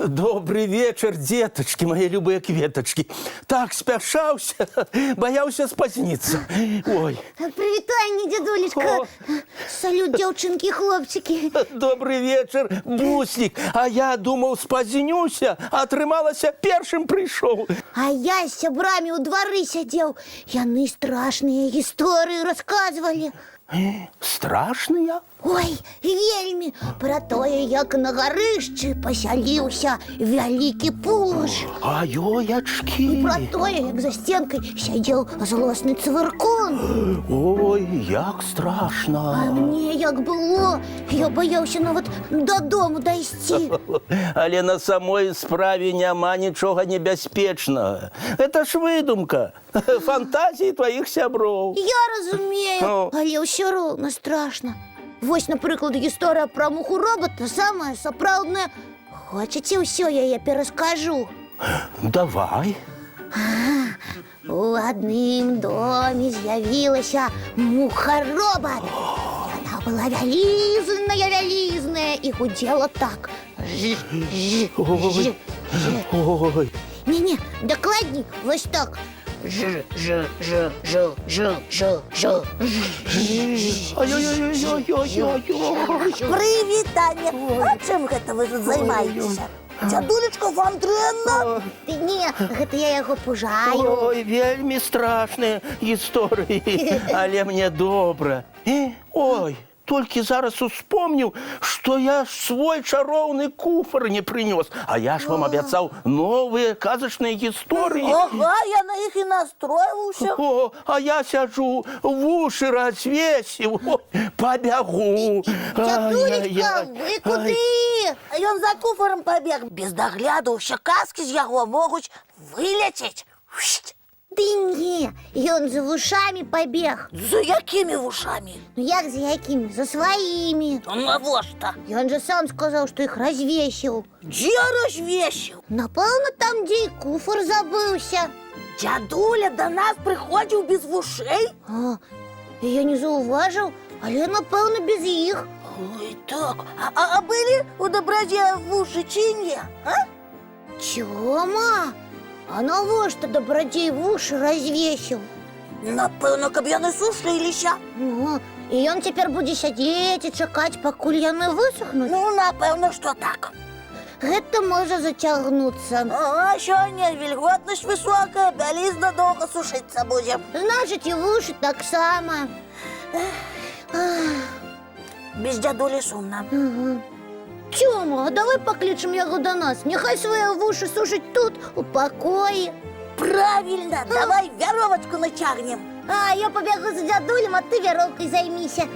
Добрый вечер, деточки, мои любые кветочки. Так спяшаўся, боялся спозниться. Ой. Привітанне, дедулечка. Салют, девчонки и хлопчики. Добрый вечер, Буслик. А я думал, спознюся, а атрымалася, першым пришел. А я с сябрамі у дворы сидел. Яны страшные истории рассказывали. Страшные? Ой, вельмі. Про тое, як на гарышчы пасяліўся вялікі пуж. Ай-ой-ачки. Про тое, як за стенкой сядзеў злосны цвыркун. Ой, як страшно. А мне як было, я боялся нават додому дайсці. Але на самой справе няма нічога небяспечнага. Это ж выдумка, фантазии твоих сяброў. Я разумею, але ўсё роўна страшно. Вось, напрыклад, гісторыя пра муху-робота самая сапраўдная. Хочаце ўсё яе пераскажу? Давай. У адным доме з'явілася муха-робот. Яна была вялізная і гудзела так. Ой. Не-не, дакладней, вось так. Привітання! А чим гэта вы тут займаетеся? Дзядулечка, вам дрэнна? Не, гэта я яго пужаю. Ой, вельмі страшныя гісторыі, але мне добра. Ой, толькі зараз успомніў, што я свой чароўны куфар не прынёс, а я ж вам абяцаў новыя казачныя гісторыі. Ага, я на іх і настройваўся. О, а я сяджу, вушы развесіў, пабягу. Дзядулечка, вы куды? А ён за куфарам пабег. Без дагляду ўсе казкі з яго могуць вылецець. Ды не, ён за вушамі пабег. За якімі вушамі? Ну як за якімі? За сваімі. Навошта? Ён же сам сказаў, што іх развесіў. Дзе развесіў? Напэўна, там, дзе і куфар забыўся. Дзядуля да нас прыходзіў без вушэй? Я не заўважыў, але, напэўна, без іх. Ой, так. А былі у дабрадзея вушы ці не? Цёма, а навошта дабрадзей вушы развесіў? Напэўна, каб яны сушыліся. І ён цяпер будзе сядзець і чакаць, пакуль яны высохнуць? Ну, напэўна, што так. Гэта можа зацягнуцца. А сёння вільготнасць высокая, бялізна доўга сушыцца будзе. Значыць, і вушы таксама. Без дзядулі сумна. Цёма, а давай паклічам яго да нас. Няхай свае вушы сушыць тут, у пакоі. Правільна, давай вяровачку нацягнем. А я пабягу за дзядулем, а ты вяроўкай займіся.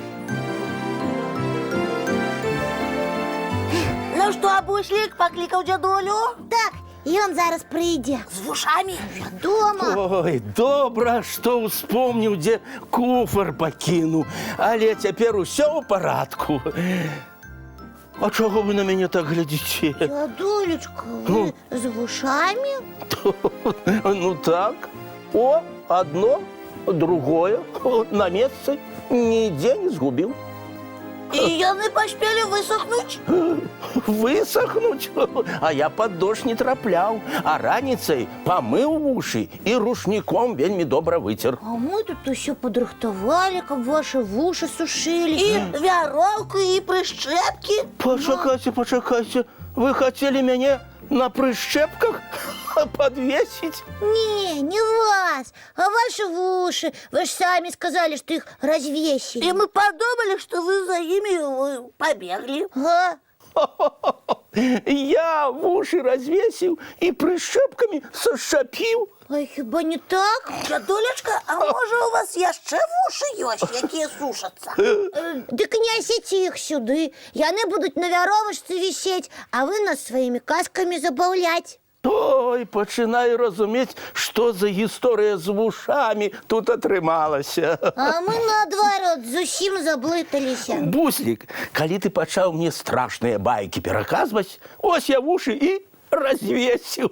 Ну што, Буслік, паклікаў дзядулю? Так, ён зараз прыйдзе. З вушамі? Вядома. Ой, добра, што ўспомніў, дзе куфар пакінуў, але цяпер усё ў парадку. А чаго вы на мяне так глядзіце? Дзядулечка, вы з вушамі? Ну так. О, одно, другое, на месцы, нідзе не згубіў. І яны паспелі высохнуць? Высохнуць? А я пад дождж не трапляў, а раніцай памыў вушы і рушніком вельмі добра выцер. А мы тут усё падрыхтавалі, каб вашы вушы сушылі. І вяроўку, і прышчэпкі? Пачакайце, вы хацелі мяне на прышчэпках подвесіць? Не вас, а ваши вуши. Вы ж самі сказали, што іх развесілі. І мы падумалі, што вы за імі пабеглі. Я вушы развесіў і прышчэпкамі сашчапіў. А хіба не так? Дзядулечка, а можа у вас яшчэ вушы ёсць, якія сушацца? Дык нясіце іх сюды. Яны будуць на вяровачцы вісець, а вы нас сваімі казкамі забаўляць. Ой, пачынаю разумець, што за гісторыя з вушамі тут атрымалася. А мы, наадварот, зусім заблыталіся. Буслік, калі ты пачаў мне страшныя байкі пераказваць, ось я вушы і развесіў.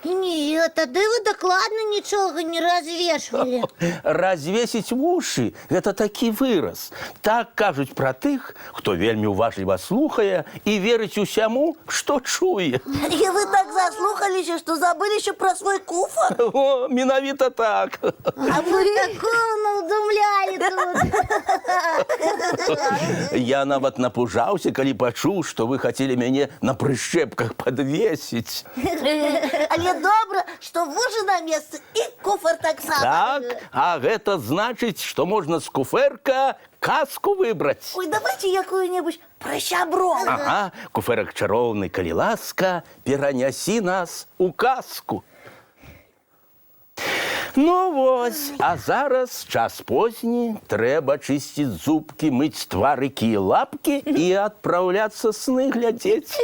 Ні, тады вы дакладна нічога не развешвалі. Развесіць вушы – гэта такі выраз. Так кажуць пра тых, хто вельмі уважліва слухае і верыць усяму, што чуе. И вы так заслухаліся, что забыли еще про свой куфар? О, менавіта так. А вы такого надумлялі тут. Я нават напужаўся, калі пачуў, што вы хацелі мяне на прышчэпках падвесіць. Але добра, что вужы на месцы и куфар так само. Так, а гэта значыць, што можна з куфэрка казку выбраць. Ой, давайте якую-нибудь про сябров. Ага, куфэрак чароўны, калі ласка, перанясі нас у казку. Ну вось, а зараз час позні, трэба чысціць зубкі, мыць тварыкі і лапкі і адпраўляцца сны глядзець.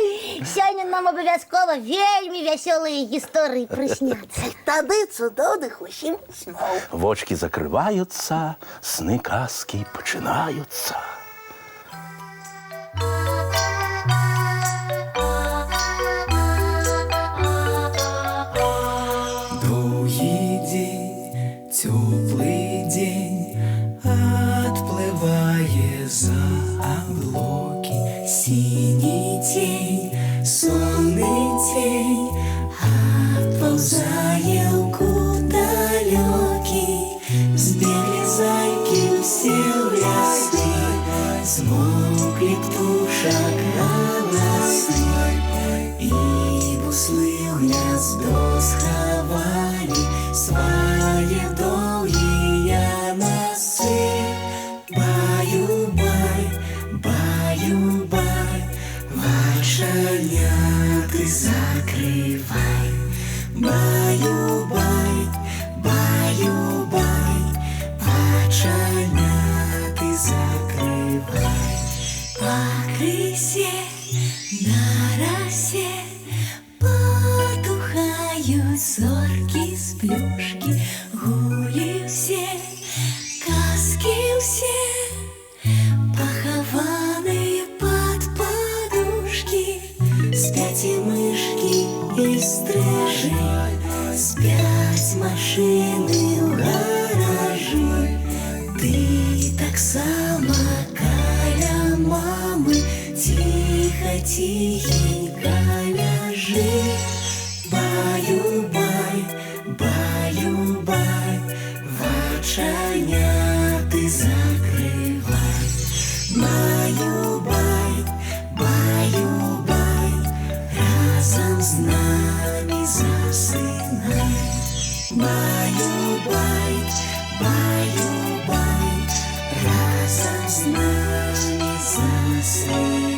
Сёння нам абавязкова вельмі вясёлыя гісторыі прысняцца. Тады цудоўных усім сноў. Вочкі закрываюцца, сны казкі пачынаюцца. Теплый день отплывая за облаки, синий тень, сонный тень отползая куда далекий. Сбегли зайки все в лесы, смолкли птушек голосы, и буслы в гнездо сховали свои долгие носы. Баю-бай, баю-бай, вошеняты закрывай. Баю-бай, баю-бай, вошеняты закрывай. По крысе на росе потухают зорки с плюшки, гули все, казки все, похованные под подушки. Спят и мышки, и стрижи, спят машины в гаражи. Ты так само каля мамы, тихо-тихенько ляжи. Баю-бай, баю-бай, вошеняты закрывай. Баю-бай, баю-бай, разом с нами засынай. Баю-бай, баю-бай, разом с нами засынай.